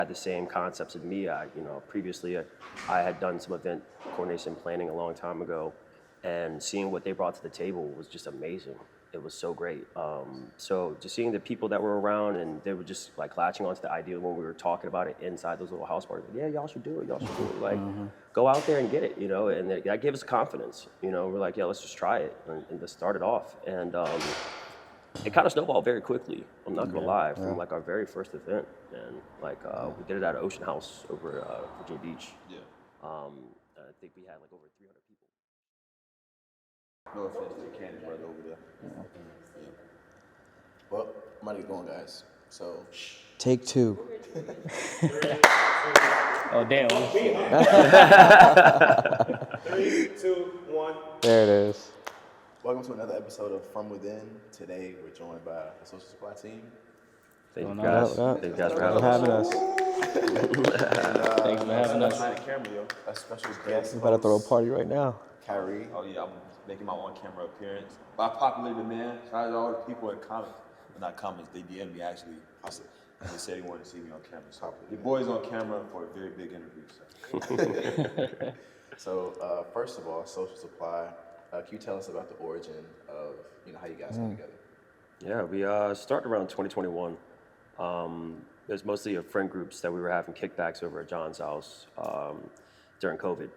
had the same concepts as me. Previously I had done some event coordination planning a long time ago, and seeing what they brought to the table was just amazing. It was so great. So just seeing the people that were around, and they were just like latching onto the idea when we were talking about it inside those little house parties. Like, yeah, y'all should do it. Y'all should do it. Like, go out there and get it. And that gave us confidence. We're like, yeah, let's just try it and let's start it off. And it kind of snowballed very quickly. I'm not gonna lie. From like our very first event, and like we did it at Ocean House over Virginia Beach. Yeah. I think we had like over 300 people. No offense to the Cannon brother over there. Yeah. Well, I'm gonna get going, guys. So, Take two. Oh, damn. 3, 2, 1. There it is. welcome to another episode of From Within. Today, we're joined by the Social Supply team. Thank you no, guys. no. Thank you guys for For having us. having us. Thanks for having us. Behind the camera, yo. A special guest. We about to throw a host, party right now. Kyrie. Oh yeah, I'm making my on-camera appearance. By popular demand, shout out to all the people in comments. Well, not comments, they DM'd me actually. They said they wanted to see me on camera. So your boy's on camera for a very big interview. So. So, first of all, Social Supply. Can you tell us about the origin of how you guys got together? Yeah, we started around 2021. It was mostly of friend groups that we were having kickbacks over at John's house during COVID.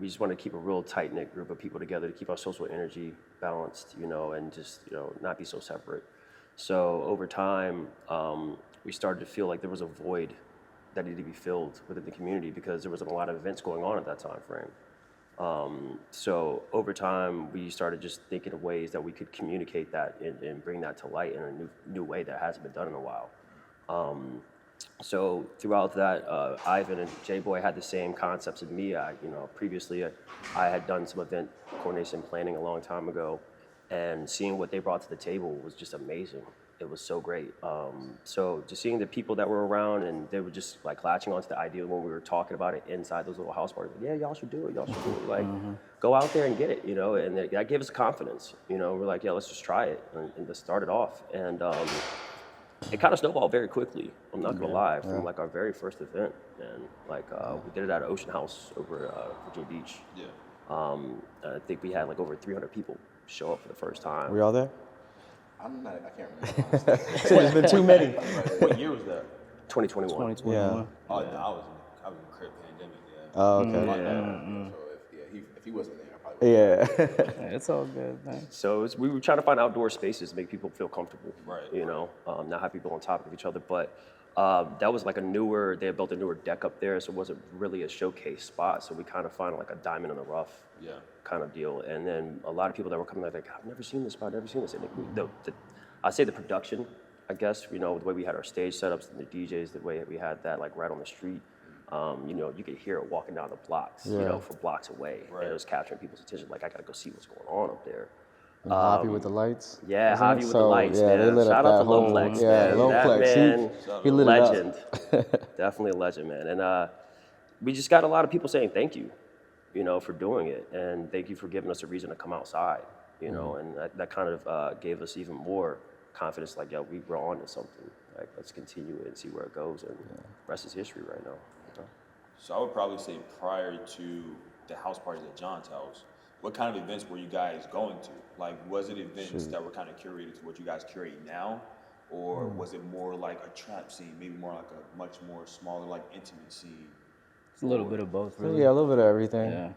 We just wanted to keep a real tight-knit group of people together to keep our social energy balanced, and just, not be so separate. So over time, we started to feel like there was a void that needed to be filled within the community because there wasn't a lot of events going on at that time frame. So over time, we started just thinking of ways that we could communicate that and bring that to light in a new way that hasn't been done in a while. So throughout that, Ivan and J-Boy had the same concepts as me. Previously I had done some event coordination planning a long time ago, and seeing what they brought to the table was just amazing. It was so great. So just seeing the people that were around, and they were just like latching onto the idea when we were talking about it inside those little house parties. Like, yeah, y'all should do it. Y'all should do it. Like, go out there and get it. And that gave us confidence. We're like, yeah, let's just try it and let's start it off. And it kind of snowballed very quickly. I'm not gonna lie. From like our very first event, and like we did it at Ocean House over Virginia Beach. Yeah. I think we had like over 300 people show up for the first time. Were y'all there? I can't remember. There's been too many. What year was that? 2021. 2021. Yeah. Oh, no, I was in crib pandemic. Yeah. Oh, okay. So if he wasn't there, I probably would've. Yeah. It's all good, man. So we were trying to find outdoor spaces to make people feel comfortable. Right. Not have people on top of each other. But that was like they had built a newer deck up there, so it wasn't really a showcase spot. So we kind of found like a diamond in the rough. Yeah. Kind of deal. And then a lot of people that were coming like, I've never seen this spot, I've never seen this. And I'd say the production, I guess, the way we had our stage setups and the DJs, the way we had that like right on the street, you could hear it walking down the blocks, from blocks away. Right. And it was capturing people's attention. Like, I gotta go see what's going on up there. And Javi with the lights. Yeah, wasn't Javi it? with So, the lights, yeah, man. They lit Shout up out that to whole, Loplex, yeah, man. Loplex. That man, he lit legend. it up. Definitely a legend, man. And we just got a lot of people saying thank you, for doing it. And thank you for giving us a reason to come outside, and that kind of gave us even more confidence, like, yo, we're on to something. Like, let's continue it and see where it goes. And rest is history right now. So I would probably say prior to the house parties at John's house, what kind of events were you guys going to? Like, was it events that were kind of curated to what you guys curate now? Or was it more like a trap scene, maybe more like a much more smaller, like intimate scene? It's a little bit of both, really. Yeah, a little bit of everything. Yeah.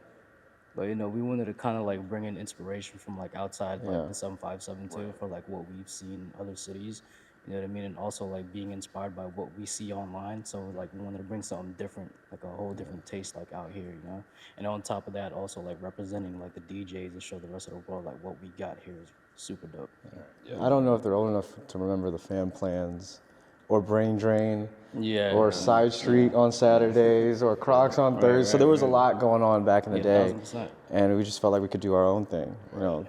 But, we wanted to kind of like bring in inspiration from like outside like the 7572 for like what we've seen in other cities. You know what I mean? And also like being inspired by what we see online. So like we wanted to bring something different, like a whole different taste like out here, And on top of that, also like representing like the DJs to show the rest of the world like what we got here is super dope. Yeah. I don't know if they're old enough to remember the Fam Plans or Brain Drain or Side Street on Saturdays or Crocs on Thursdays. So there was a lot going on back in the day. 1000%. And we just felt like we could do our own thing,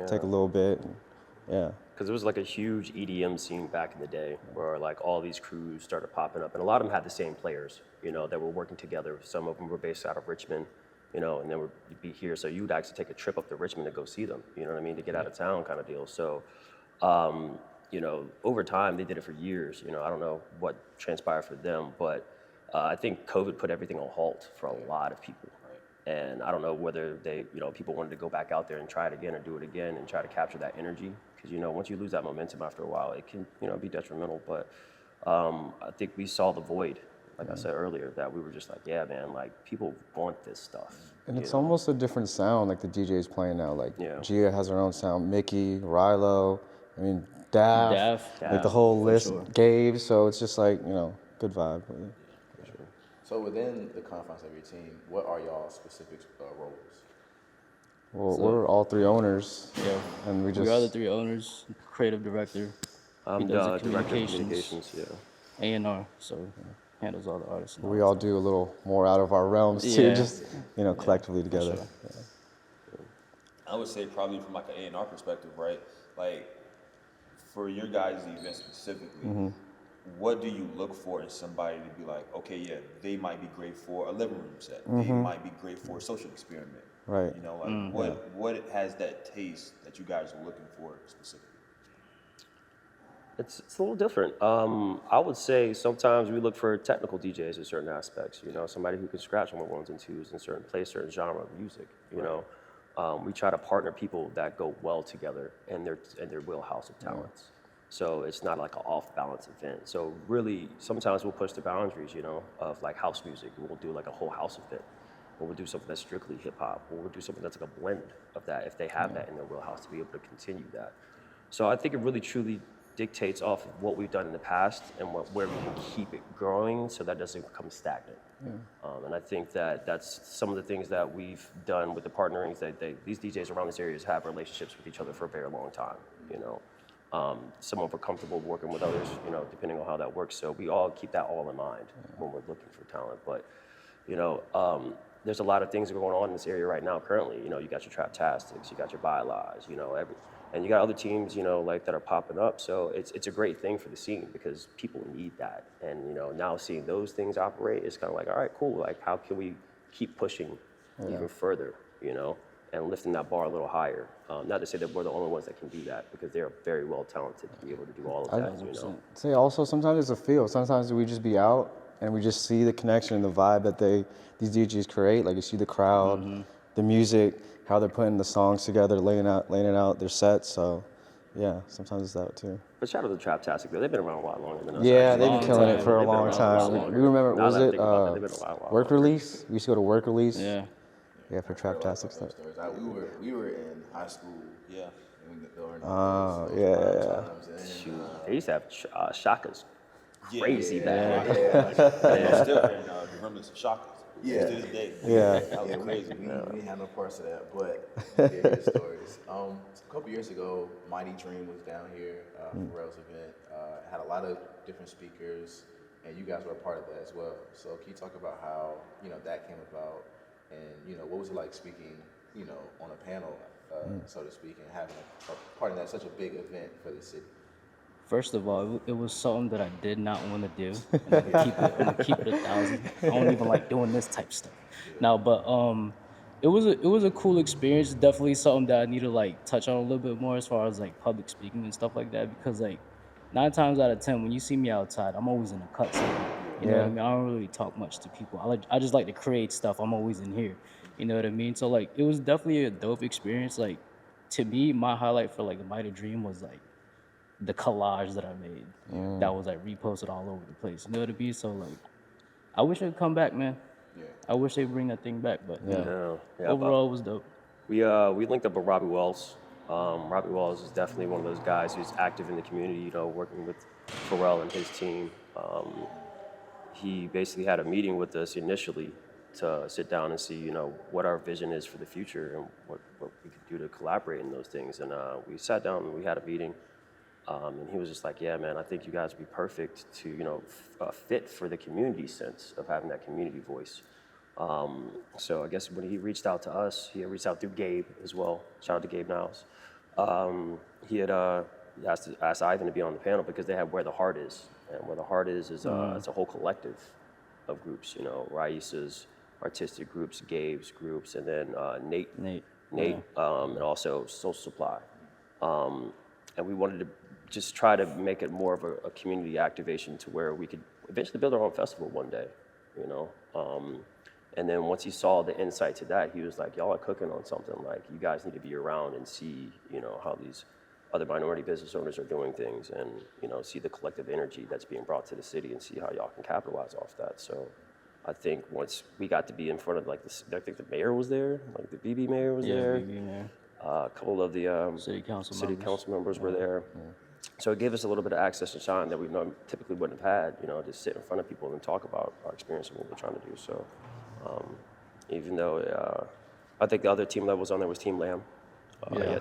take a little bit. And, Because there was like a huge EDM scene back in the day where like all these crews started popping up, and a lot of them had the same players, that were working together. Some of them were based out of Richmond, and then would be here. So you would actually take a trip up to Richmond to go see them, to get out of town kind of deal. So, over time they did it for years. I don't know what transpired for them, but I think COVID put everything on halt for a lot of people. And I don't know whether people wanted to go back out there and try it again or do it again and try to capture that energy. Because, once you lose that momentum after a while, it can, be detrimental. But I think we saw the void, like I said earlier, that we were just like, yeah, man, like people want this stuff. And it's almost a different sound, like the DJ's playing now. Like Yeah. Gia has her own sound, Mickey, Rilo, I mean, Daft, like the whole list, Gabe. So it's just like, good vibe. So within the confines of your team, what are y'all specific roles? Well, we're all three owners. Yeah. And we are the three owners, creative director. I'm the director of communications, yeah. A&R, so handles all the artists. And we all do a little more out of our realms too, just, collectively together. Sure. Yeah. I would say probably from like an A&R perspective, right? Like for your guys' event specifically, what do you look for in somebody to be like, okay, yeah, they might be great for a living room set. They might be great for a social experiment. Right. What has that taste that you guys are looking for specifically? It's a little different. I would say sometimes we look for technical DJs in certain aspects. Somebody who can scratch on the ones and twos in certain genre of music. We try to partner people that go well together in their wheelhouse of talents. So it's not like an off-balance event. So really, sometimes we'll push the boundaries, of like house music. We'll do like a whole house event. Or we'll do something that's strictly hip-hop. Or we'll do something that's like a blend of that if they have that in their wheelhouse to be able to continue that. So I think it really truly dictates off of what we've done in the past and where we can keep it growing so that doesn't become stagnant. And I think that's some of the things that we've done with the partnerings that these DJs around this area have relationships with each other for a very long time, Some of them are comfortable working with others, depending on how that works. So we all keep that all in mind when we're looking for talent. But, there's a lot of things going on in this area right now currently. You got your Traptastics, you got your Bylaws, and you got other teams, like that are popping up. So it's a great thing for the scene because people need that. And, now seeing those things operate, it's kind of like, all right, cool. Like, how can we keep pushing even further, and lifting that bar a little higher? Not to say that we're the only ones that can do that because they're very well talented to be able to do all of that, Say also sometimes it's a feel. Sometimes we just be out and we just see the connection and the vibe that these DJs create. Like you see the crowd, the music, how they're putting the songs together, laying it out their sets. So yeah, sometimes it's that too. But shout out to Traptastic though. They've been around a lot longer than us. Yeah, actually. they've been killing it for a long time. We remember, was it Work Release? We used to go to Work Release. Yeah. Yeah, for Traptastic stuff. We were in high school. Yeah. Shoot, they used to have shakas. Crazy bad. Yeah. Still in remembrance of shockers. Yeah. To this day. Yeah. That was crazy. We didn't have no parts of that, but good stories. A couple years ago, Mighty Dream was down here for Pharrell's event. Had a lot of different speakers, and you guys were a part of that as well. So can you talk about how that came about, and what was it like speaking, on a panel, so to speak, and having a part of that such a big event for the city? First of all, it was something that I did not want to do. I'm gonna keep it 1,000. I don't even like doing this type of stuff. No, but it was a cool experience. Definitely something that I need to like touch on a little bit more as far as like public speaking and stuff like that. Because like 9 times out of 10, when you see me outside, I'm always in a cutscene. You know what I mean? I don't really talk much to people. I just like to create stuff. I'm always in here. You know what I mean? So like it was definitely a dope experience. Like to me, my highlight for like the Mighty Dream was like the collage that I made that was like reposted all over the place. You know what I mean? So like, I wish it'd come back, man. Yeah. I wish they'd bring that thing back, but overall it was dope. We linked up with Robbie Wells. Robbie Wells is definitely one of those guys who's active in the community, working with Pharrell and his team. He basically had a meeting with us initially to sit down and see, what our vision is for the future and what we could do to collaborate in those things. And we sat down and we had a meeting. And he was just like, yeah, man, I think you guys would be perfect to, fit for the community sense of having that community voice. So I guess when he reached out to us, he had reached out through Gabe as well. Shout out to Gabe Niles. He had asked Ivan to be on the panel because they have Where the Heart Is. And Where the Heart is it's a whole collective of groups, Raisa's artistic groups, Gabe's groups, and then Nate, and also Social Supply. And we wanted to just try to make it more of a community activation to where we could eventually build our own festival one day. you know. And then once he saw the insight to that, he was like, y'all are cooking on something. Like, you guys need to be around and see, you know, how these other minority business owners are doing things, and, you know, see the collective energy that's being brought to the city and see how y'all can capitalize off that. So I think once we got to be in front of, like, I think the mayor was there, like the BB mayor was there. BB mayor. A couple of the City council members were there. So it gave us a little bit of access to shine that we typically wouldn't have had, you know, to sit in front of people and talk about our experience and what we're trying to do. So even though I think the other team that was on there was Team Lamb.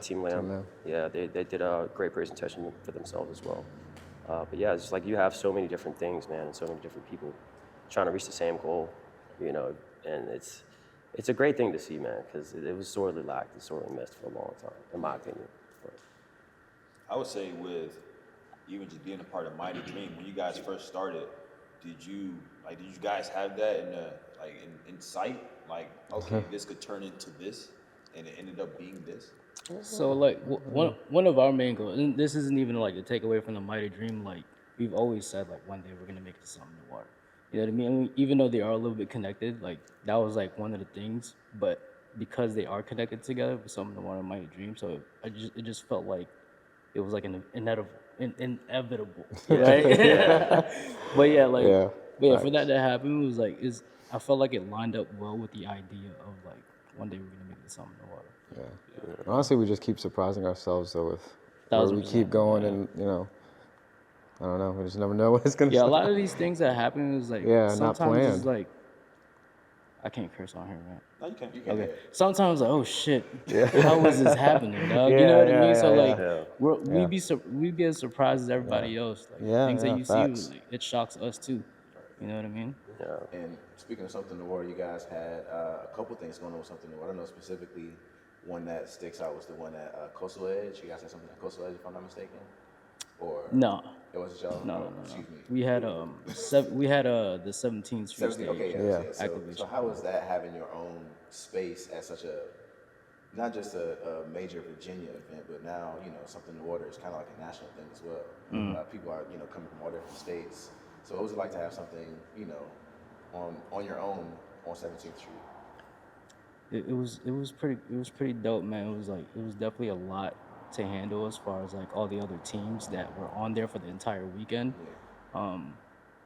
Team Lamb. Yeah, they did a great presentation for themselves as well. But yeah, it's just like you have so many different things, man, and so many different people trying to reach the same goal, you know, and it's a great thing to see, man, because it was sorely lacked and sorely missed for a long time, in my opinion. But I would say with even just being a part of Mighty Dream, when you guys first started, did you guys have that in sight? Like, okay, this could turn into this, and it ended up being this? So like one of our main goals, and this isn't even like a takeaway from the Mighty Dream. Like we've always said, like one day we're gonna make this something in the water. You know what I mean? Even though they are a little bit connected, like that was like one of the things. But because they are connected together with something in the water, Mighty Dream. So it just felt like it was like an inevitable, right? But yeah, for that to happen, it was like I felt like it lined up well with the idea of like one day we're gonna make this something in the water. Yeah. Honestly, we just keep surprising ourselves though with where we 1000%, keep going, and you know, I don't know. We just never know what it's gonna. Yeah, a lot of these things that happen is like not sometimes planned. it's like I can't curse on here, right? No, you can't. Okay. Sometimes like, oh shit, how is this happening, dog? You know what I mean? So like, we be as surprised as everybody else. Like things that you facts. see, like, it shocks us too. You know what I mean? yeah. And speaking of Something in the Water, you guys had a couple things going on with Something in the Water. I know specifically one that sticks out was the one at Coastal Edge. You guys had something at Coastal Edge, if I'm not mistaken? Or No. it wasn't y'all? No. Excuse me. We had the 17th Street 17, stage. okay, Yeah. So how was that, having your own space at such a, not just a major Virginia event, but now, you know, Something in the Water is kind of like a national thing as well. People are, you know, coming from all different states. So what was it like to have something, you know, on your own on 17th Street? It was pretty dope, man. It was definitely a lot to handle as far as like all the other teams that were on there for the entire weekend.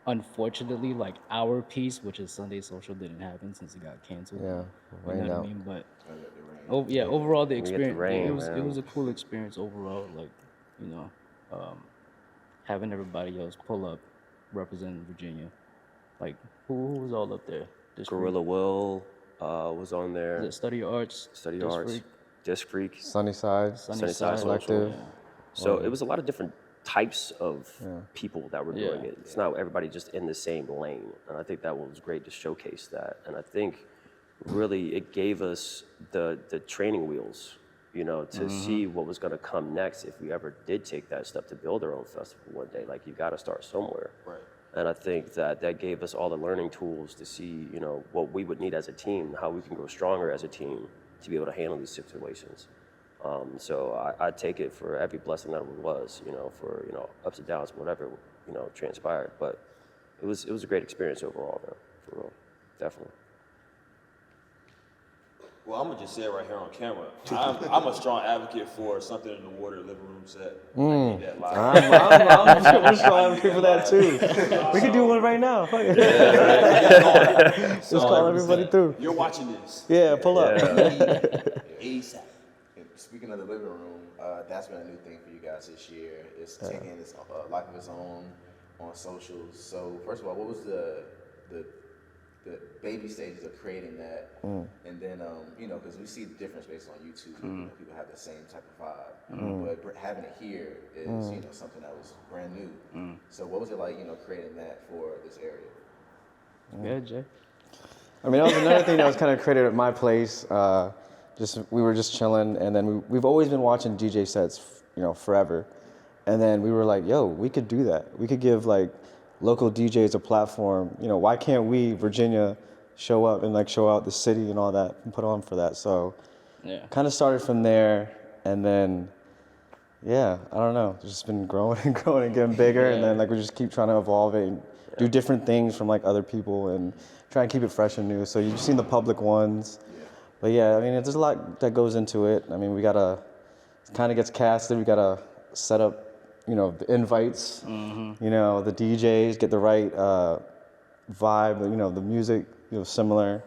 Unfortunately, like our piece, which is Sunday Social, didn't happen since it got canceled. Yeah, you rained know what out. I mean? But Rain. overall the get the experience rain, it man. was a cool experience overall. Like, you know, having everybody else pull up representing Virginia. Like who was all up there? This Gorilla Will was on there. Is it Study Arts? Study Disc Arts, Freak? Disc Freak. Sunnyside. Sunnyside Collective. Social. So it was a lot of different types of people that were doing it. It's not everybody just in the same lane. And I think that was great to showcase that. And I think really it gave us the training wheels, you know, to see what was going to come next if we ever did take that step to build our own festival one day. Like, you got to start somewhere. Right. And I think that gave us all the learning tools to see, you know, what we would need as a team, how we can grow stronger as a team to be able to handle these situations. So I take it for every blessing that it was, you know, for, you know, ups and downs, whatever, you know, transpired. But it was a great experience overall, man, for real, definitely. Well, I'm gonna just say it right here on camera. I'm a strong advocate for Something in the Water living room set. I need that live. I'm strong for that too. We can do one right now. Fuck it. Just call everybody through. You're watching this. Yeah, pull up. ASAP. And speaking of the living room, that's been a new thing for you guys this year. It's taking its life of its own on socials. So first of all, what was the baby stages of creating that? And then, you know, because we see the difference based on YouTube, you know, people have the same type of vibe, but having it here is, you know, something that was brand new. So what was it like, you know, creating that for this area? Yeah, Jay. I mean, that was another thing that was kind of created at my place. We were just chilling, and then we've always been watching DJ sets, you know, forever. And then we were like, yo, we could do that. We could give like local DJs a platform. You know, why can't we, Virginia, show up and like show out the city and all that and put on for that? So kind of started from there, and then I don't know, it's just been growing and growing and getting bigger, and then like we just keep trying to evolve it and do different things from like other people and try and keep it fresh and new. So you've seen the public ones. But yeah, I mean, there's a lot that goes into it. I mean, it kind of gets casted. We gotta set up, the invites, the DJs, get the right vibe, the music, similar.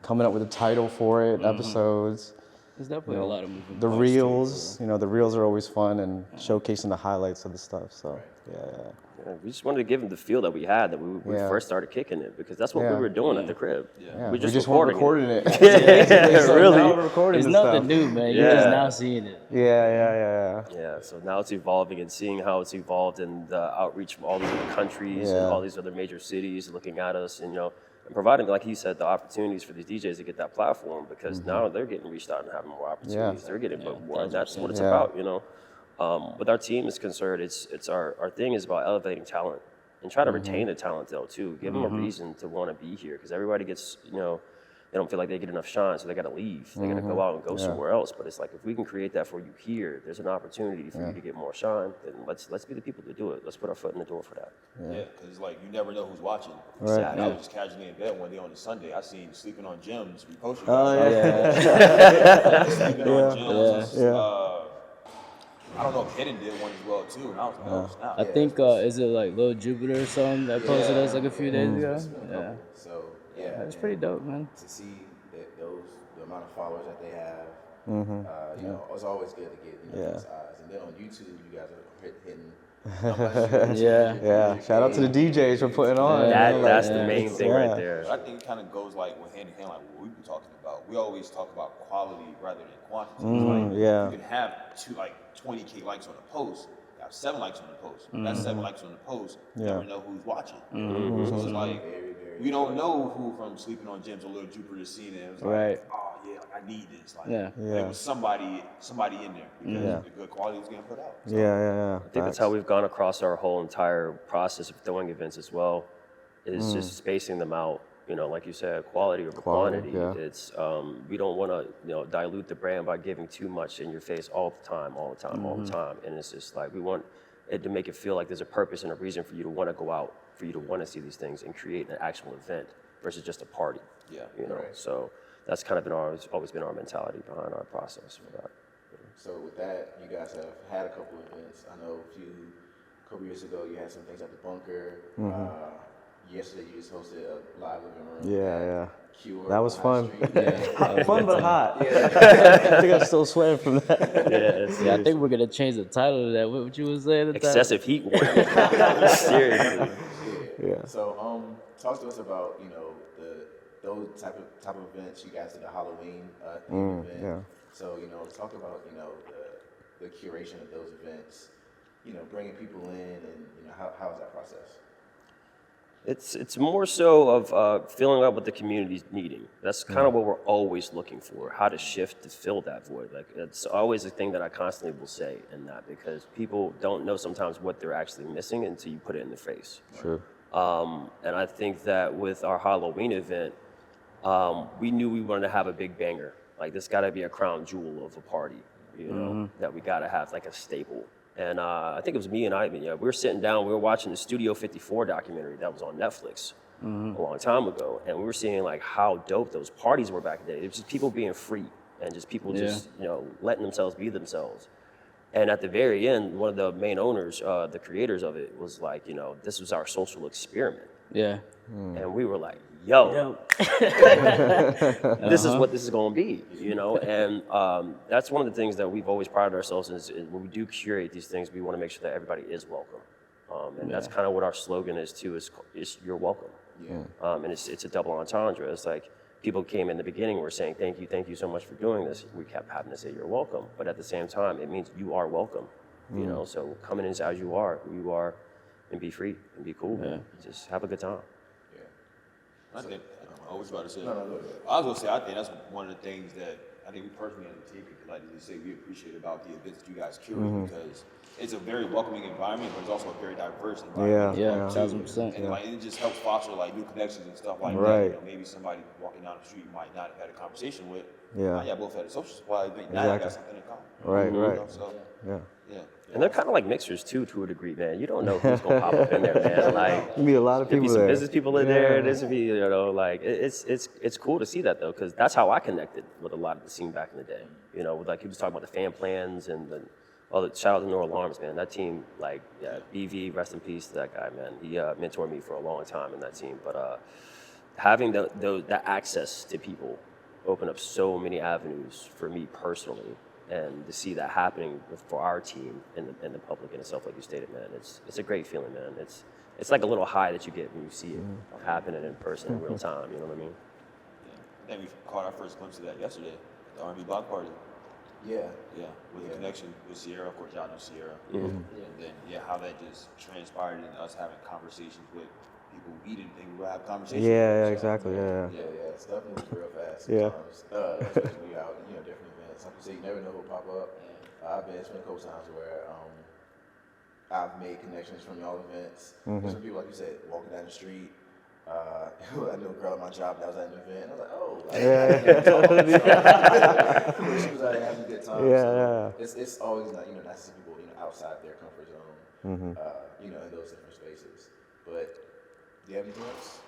Coming up with a title for it, episodes. There's definitely a lot of moving The parts reels, the reels are always fun and showcasing the highlights of the stuff. So yeah. Yeah, we just wanted to give them the feel that we had that we first started kicking it, because that's what we were doing at the crib. Yeah. We We just weren't recording recording it. Yeah, So really. now we're recording It's this nothing stuff. new, man. You're just now seeing it. Yeah. Yeah, so now it's evolving, and seeing how it's evolved, and the outreach from all these other countries and all these other major cities looking at us, and and providing, like he said, the opportunities for these DJs to get that platform, because now they're getting reached out and having more opportunities. They're getting more, and that's what it's about. With our team is concerned, it's our thing is about elevating talent and try to retain the talent though too. Give them a reason to want to be here, because everybody gets they don't feel like they get enough shine, so they got to leave. They got to go out and go somewhere else. But it's like, if we can create that for you here, there's an opportunity for you to get more shine. Then let's be the people to do it. Let's put our foot in the door for that. Yeah, because like you never know who's watching. Right. I was just casually in bed one day on a Sunday. I seen Sleeping on Gems reposted. Sleeping on Gems. I don't know if Hidden did one as well too. And I was like, oh snap. I think is it like Lil Jupiter or something that posted us like a few days ago? Yeah, So yeah, it's pretty dope, man. to see that the amount of followers that they have, it's always good to get these eyes. And then on YouTube, you guys are hitting. Yeah. Shout out to the DJs for putting on. That's the main thing right there. But I think it kind of goes like hand in hand, like what we've been talking about. We always talk about quality rather than quantity. You can have 20K likes on a post. You have 7 likes on the post. That's 7 likes on the post. You never know who's watching. So it's like we don't know who from Sleeping on Gems or Lil Jupiter is seeing it. It was like, oh yeah, I need this. Like, there was somebody in there because the good quality was getting put out. So, I think that's how we've gone across our whole entire process of throwing events as well. Is just spacing them out. Like you said, quality over quantity. It's we don't want to dilute the brand by giving too much in your face all the time. And it's just like, we want it to make it feel like there's a purpose and a reason for you to want to go out, for you to want to see these things and create an actual event versus just a party. So that's kind of always been our mentality behind our process for that. So with that, you guys have had a couple events. I know a couple years ago, you had some things at the bunker. Yesterday, you just hosted a live living room. Yeah. Cure That was fun. Street. Fun but hot. I think I'm still sweating from that. Yeah, I think we're gonna change the title to that. What you was saying? Excessive heat warning. Seriously. Yeah. So, talk to us about those type of events. You guys did a Halloween theme event. Yeah. So talk about the curation of those events. Bringing people in, and how is that process? It's more so of filling out what the community's needing. That's kind of what we're always looking for, how to shift to fill that void. Like, it's always a thing that I constantly will say in that, because people don't know sometimes what they're actually missing until you put it in their face. True. And I think that with our Halloween event, we knew we wanted to have a big banger. Like, this got to be a crown jewel of a party, that we got to have like a staple. And I think it was me and Ivan. We were sitting down, we were watching the Studio 54 documentary that was on Netflix a long time ago, and we were seeing like how dope those parties were back in the day. It was just people being free and just people just letting themselves be themselves. And at the very end, one of the main owners, the creators of it, was like, this was our social experiment. Yeah. And we were like, yo. This is what this is going to be, and that's one of the things that we've always prided ourselves in, is when we do curate these things, we want to make sure that everybody is welcome. And that's kind of what our slogan is too, is you're welcome. And it's a double entendre. It's like, people came in the beginning, were saying, thank you so much for doing this. We kept having to say you're welcome, but at the same time, it means you are welcome, so coming in as you are, and be free and be cool. Just have a good time. I think, I was about to say, I was going to say, I think that's one of the things that I think we personally on the team could like to say we appreciate about the events that you guys curate, because it's a very welcoming environment, but it's also a very diverse environment. Yeah, 1,000%. And like, it just helps foster like new connections and stuff like that. Maybe somebody walking down the street might not have had a conversation with, Yeah. Yeah, both had a social supply event. Now I got something in common. Right, You right. know, so, Yeah. yeah. And they're kind of like mixers too, to a degree, man. You don't know who's gonna pop up in there, man. Like, You meet a lot of there'd be people some there. business people in there. There's be, you know, like it's cool to see that though, because that's how I connected with a lot of the scene back in the day. You know, with, like he was talking about the fan plans and the, shout out to No Alarms, man. That team, like, yeah, BV, rest in peace to that guy, man. He mentored me for a long time in that team. But having that access to people opened up so many avenues for me personally. And to see that happening for our team and the public in itself, like you stated, man, it's a great feeling, man. It's like a little high that you get when you see it happening in person in real time. You know what I mean? I think we caught our first glimpse of that yesterday, the R&B block party. Yeah. Yeah, with the connection with Sierra, of course, y'all know Sierra. Mm-hmm. And then, how that just transpired in us having conversations with people we didn't think we would have conversations with. Yeah, So, exactly. Yeah. Yeah, stuff moves real fast Yeah. sometimes. Especially when you're out, different events. Like you say, you never know who'll pop up. It's been a couple times where I've made connections from y'all events. There's some people, like you said, walking down the street. I knew a girl at my job that was at an event. I was like, oh, she was out there having a good time. Yeah, so It's always nice to see people, outside their comfort zone. In those different spaces. But do you have anything else?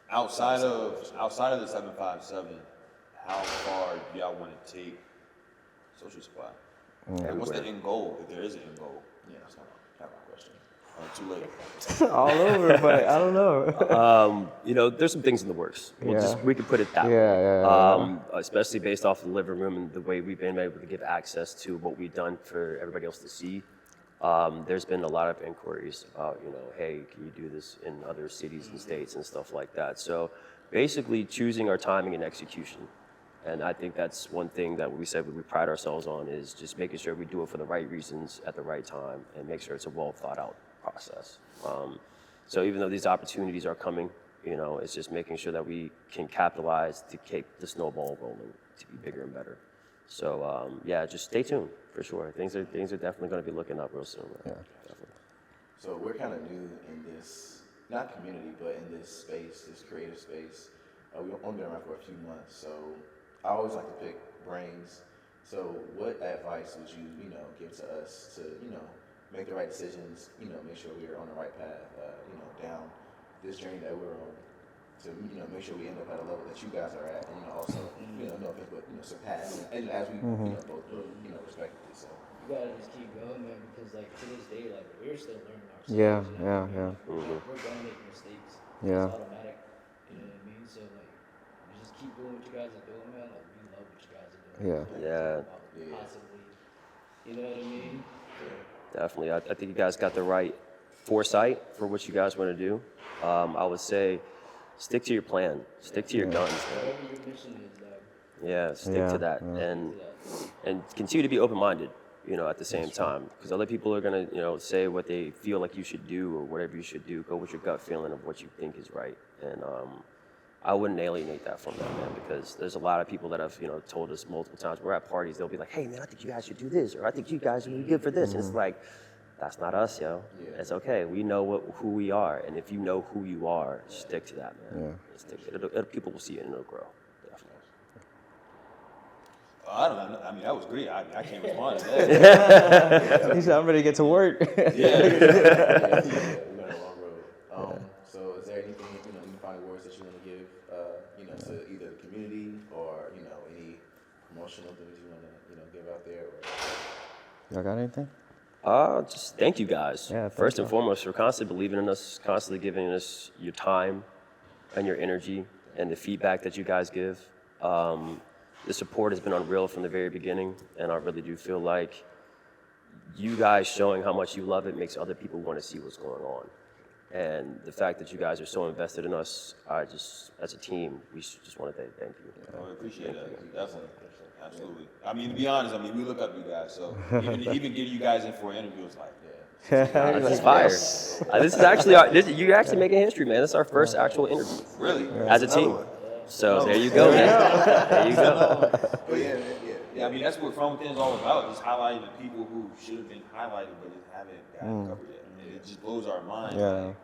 Outside of the 757, how far do y'all want to take social supply? And what's the end goal, if there is an end goal? Yeah, that's not my question. Too late. All over, but I don't know. There's some things in the works. Yeah. We could put it that way. Yeah. Especially based off the living room and the way we've been able to give access to what we've done for everybody else to see. There's been a lot of inquiries about, hey, can you do this in other cities and states and stuff like that. So basically choosing our timing and execution. And I think that's one thing that we said we pride ourselves on is just making sure we do it for the right reasons at the right time and make sure it's a well thought out process. So even though these opportunities are coming, it's just making sure that we can capitalize to keep the snowball rolling to be bigger and better. So just stay tuned for sure. Things are definitely going to be looking up real soon. Man. Yeah. Definitely. So we're kind of new in this, not community, but in this space, this creative space. We've only been around for a few months, so I always like to pick brains. So what advice would you, give to us to, make the right decisions, make sure we're on the right path, down this journey that we're on to, make sure we end up at a level that you guys are at, and, also, no offense, but, surpass, and as we, both do, respectively, so. You gotta just keep going, man, because like to this day, like we're still learning ourselves. Yeah. We're gonna make mistakes. Yeah. It's automatic. You know what I mean? So like, you just keep doing what you guys are doing, man. Like we love what you guys are doing. Yeah. Possibly. You know what I mean? Definitely. I think you guys got the right foresight for what you guys want to do. I would say stick to your plan. Stick to your guns, man. Whatever your mission is, dog. Yeah, stick to that. And continue to be open-minded, at the same time. Because other people are going to, say what they feel like you should do or whatever you should do. Go with your gut feeling of what you think is right. And I wouldn't alienate that from them, man, because there's a lot of people that have, told us multiple times. We're at parties, they'll be like, hey, man, I think you guys should do this, or I think you guys would be good for this. And it's like, that's not us, yo. Yeah. It's okay. We know who we are, and if you know who you are, stick to that, man. Yeah. Stick to it. People will see it and it'll grow. Definitely. I don't know. I mean, that was great. I can't respond to that. He said, I'm ready to get to work. We're on a long road. So is there anything, any final words that you want to give, to either the community or, any promotional things you want to, give out there? Or... Y'all got anything? Just thank you guys. Yeah, First and foremost, for constantly believing in us, constantly giving us your time and your energy and the feedback that you guys give. The support has been unreal from the very beginning, and I really do feel like you guys showing how much you love it makes other people want to see what's going on. And the fact that you guys are so invested in us, as a team, we just want to thank you. I appreciate that. Definitely. Absolutely. I mean, to be honest, we look up to you guys. So even get you guys in for an interview, it's like, This is fire. This is actually you're actually making history, man. This is our first actual interview. really? As a team. So there you go, man. There you go. But Yeah, that's what From Within is all about, just highlighting the people who should have been highlighted but just haven't gotten covered yet. And it just blows our mind. Yeah. Like,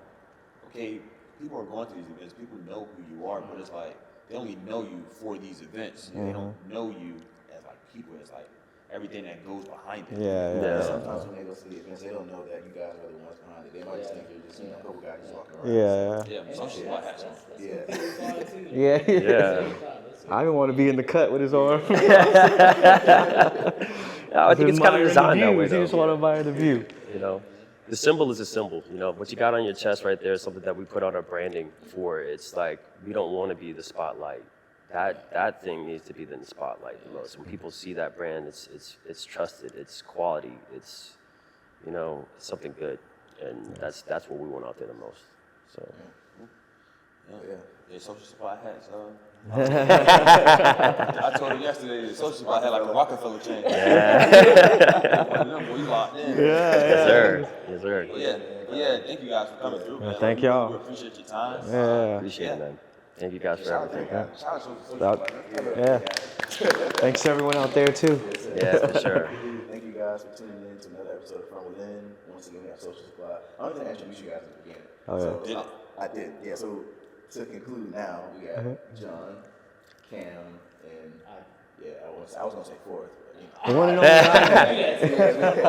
okay, people are going to these events. People know who you are, but it's like they only know you for these events. They don't know you as like people. It's like everything that goes behind it. Yeah. Sometimes when they go to the events, they don't know that you guys are the ones behind it. They might just think you're just a couple guys just walking around. Yeah. Yeah, social spot hats on. Yeah. Yeah. I didn't want to be in the cut with his arm. I think it's kind of designed that way, He just though. want to admire the view. You know, the symbol is a symbol. You know, what you got on your chest right there is something that we put on our branding for. It's like we don't want to be the spotlight. That thing needs to be in the spotlight the most. When people see that brand, it's trusted, it's quality, it's something good, and that's what we want out there the most. So. Yeah, social supply hats. I told him yesterday the social supply had like a Rockefeller chain. We locked in. Yes, sir. Yes, sir. Yeah. Thank you guys for coming through. Man. Thank y'all. We appreciate your time. Appreciate it, man. Thank you guys for everything. Yeah. Thanks to everyone out there too. Yeah, for sure. Thank you guys for tuning in to another episode of From Within. Once again, we have Social Supply. I don't think I introduced you guys at the beginning. Oh, yeah. So, I did. Yeah, so to conclude now, we got John, Cam, and I was going to say fourth. But, The one and only.